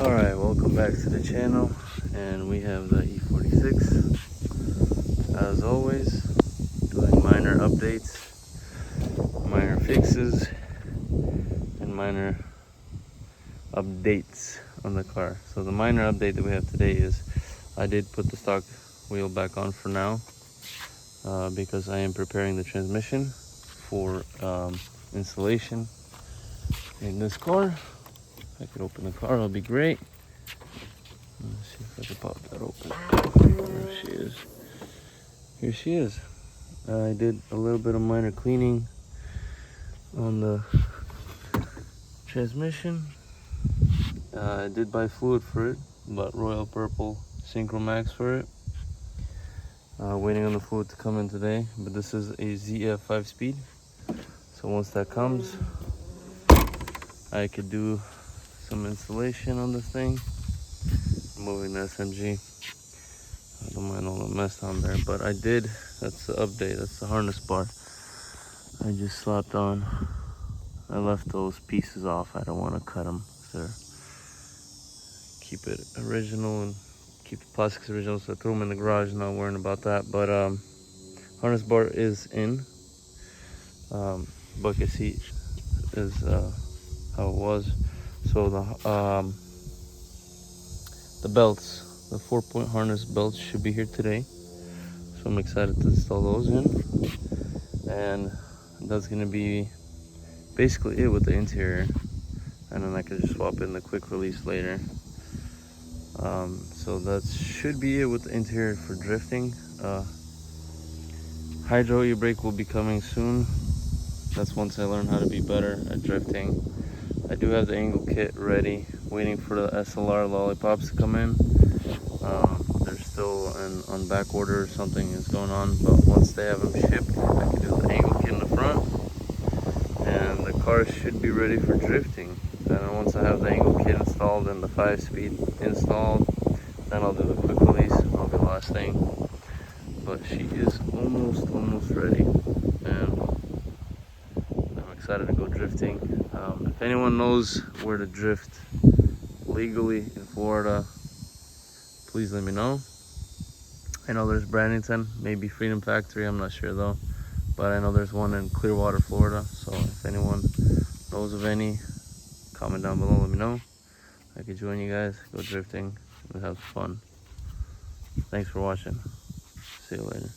Alright, welcome back to the channel, and we have the E46 as always, doing minor updates, minor fixes, and minor updates on the car. So the minor update that we have today is I did put the stock wheel back on for now because I am preparing the transmission for installation in this car. If I could open the car, it'll be great. Let's see if I can pop that open. There she is. Here she is. I did a little bit of minor cleaning on the transmission. I did buy fluid for it, but Royal Purple Synchro Max for it. Waiting on the fluid to come in today, but this is a ZF 5-speed. So once that comes, I could do some installation on this thing. Moving the SMG. I don't mind all the mess on there, but I did. That's the update. That's the harness bar I just slapped on. I left those pieces off. I don't want to cut them. So keep it original and keep the plastics original. So I threw them in the garage. Not worrying about that. But harness bar is in. Bucket seat is how it was. So the belts, the 4-point harness belts should be here today. So I'm excited to install those in. And that's gonna be basically it with the interior. And then I can just swap in the quick release later. So that should be it with the interior for drifting. Hydro e-brake will be coming soon. That's once I learn how to be better at drifting. I do have the angle kit ready, waiting for the SLR lollipops to come in. They're still on back order or something is going on, but once they have them shipped, I can do the angle kit in the front, and the car should be ready for drifting. Then once I have the angle kit installed and the 5-speed installed, then I'll do the quick release. That'll be the last thing. But she is almost ready, and I'm excited to go drifting. If anyone knows where to drift legally in Florida, please let me know. I know there's Brandington, maybe Freedom Factory, I'm not sure though, but I know there's one in Clearwater, Florida. So if anyone knows of any, comment down below, let me know. I could join you guys, go drifting and have fun. Thanks for watching. See you later.